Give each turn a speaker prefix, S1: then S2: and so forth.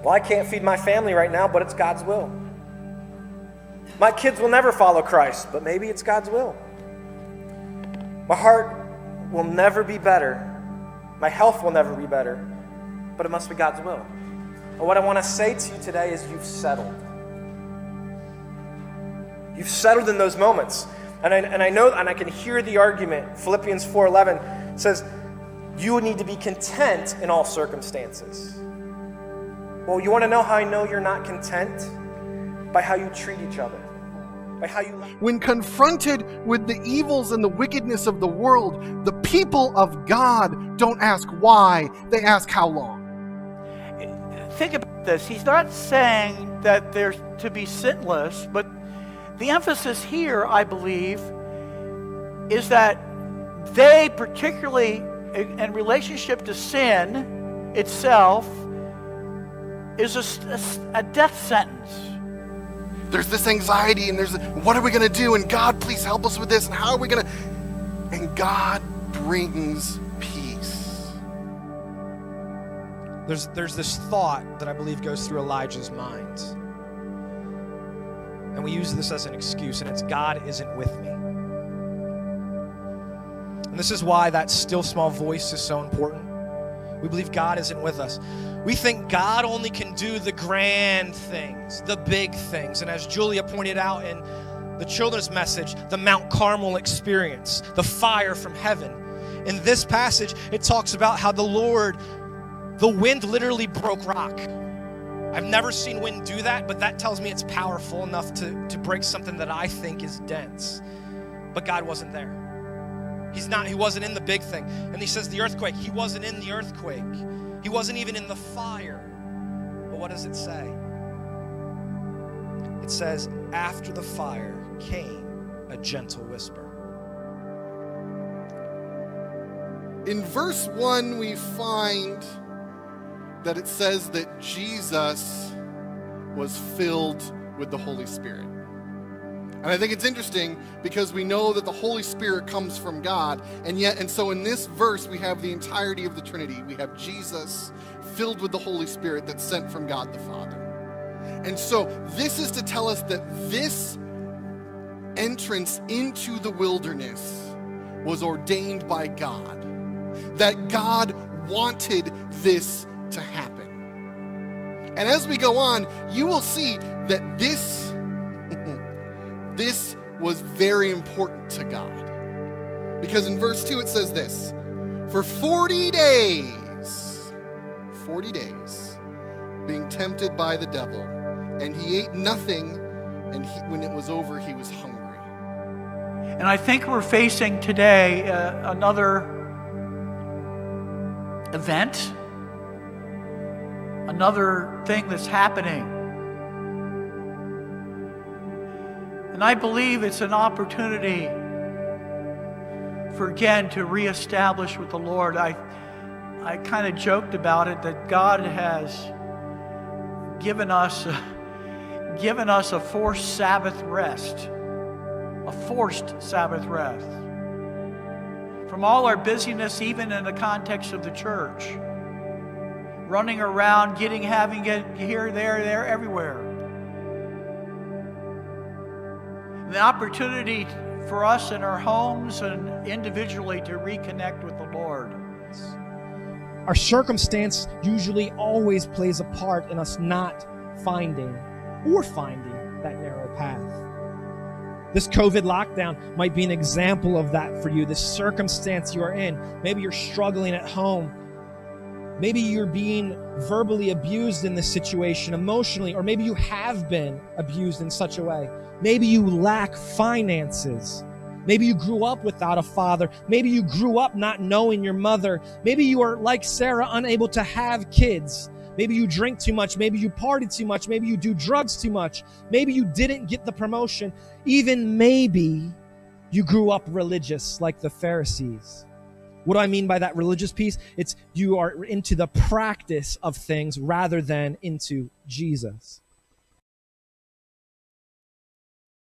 S1: Well, I can't feed my family right now, but it's God's will. My kids will never follow Christ, but maybe it's God's will. My heart will never be better. My health will never be better, but it must be God's will. And what I want to say to you today is you've settled. You've settled in those moments. And I know, and I can hear the argument. Philippians 4:11 says, you need to be content in all circumstances. Well, you want to know how I know you're not content? By how you treat each other. By how you...
S2: When confronted with the evils and the wickedness of the world, the people of God don't ask why, they ask how long.
S3: Think about this. He's not saying that they're to be sinless, but the emphasis here, I believe, is that they, particularly in relationship to sin itself, is a death sentence.
S2: There's this anxiety and there's, what are we going to do? And God, please help us with this. And how are we going to? And God brings peace.
S4: There's this thought that I believe goes through Elijah's mind. And we use this as an excuse, and it's God isn't with me. And this is why that still small voice is so important. We believe God isn't with us. We think God only can do the grand things, the big things. And as Julia pointed out in the children's message, the Mount Carmel experience, the fire from heaven. In this passage, it talks about how the wind literally broke rock. I've never seen wind do that, but that tells me it's powerful enough to break something that I think is dense. But God wasn't there. He wasn't in the big thing. And he says the earthquake, he wasn't in the earthquake. He wasn't even in the fire. But what does it say? It says, after the fire came a gentle whisper.
S2: In verse 1, we find that it says that Jesus was filled with the Holy Spirit. And I think it's interesting because we know that the Holy Spirit comes from God, and so in this verse we have the entirety of the Trinity. We have Jesus filled with the Holy Spirit that's sent from God the Father. And so this is to tell us that this entrance into the wilderness was ordained by God, that God wanted this to happen. And as we go on, you will see that this was very important to God. Because in verse 2 it says this, for 40 days, being tempted by the devil, and he ate nothing, and when it was over, he was hungry.
S3: And I think we're facing today another event, another thing that's happening. And I believe it's an opportunity for, again, to reestablish with the Lord. I kind of joked about it, that God has given us a forced Sabbath rest. A forced Sabbath rest. From all our busyness, even in the context of the church. Running around, having it here, there, everywhere. The opportunity for us in our homes and individually to reconnect with the Lord.
S4: Our circumstance usually always plays a part in us not finding that narrow path. This COVID lockdown might be an example of that for you, this circumstance you are in. Maybe you're struggling at home. Maybe you're being verbally abused in this situation, emotionally, or maybe you have been abused in such a way. Maybe you lack finances. Maybe you grew up without a father. Maybe you grew up not knowing your mother. Maybe you are, like Sarah, unable to have kids. Maybe you drink too much. Maybe you party too much. Maybe you do drugs too much. Maybe you didn't get the promotion. Even maybe you grew up religious like the Pharisees. What do I mean by that religious piece? It's you are into the practice of things rather than into Jesus.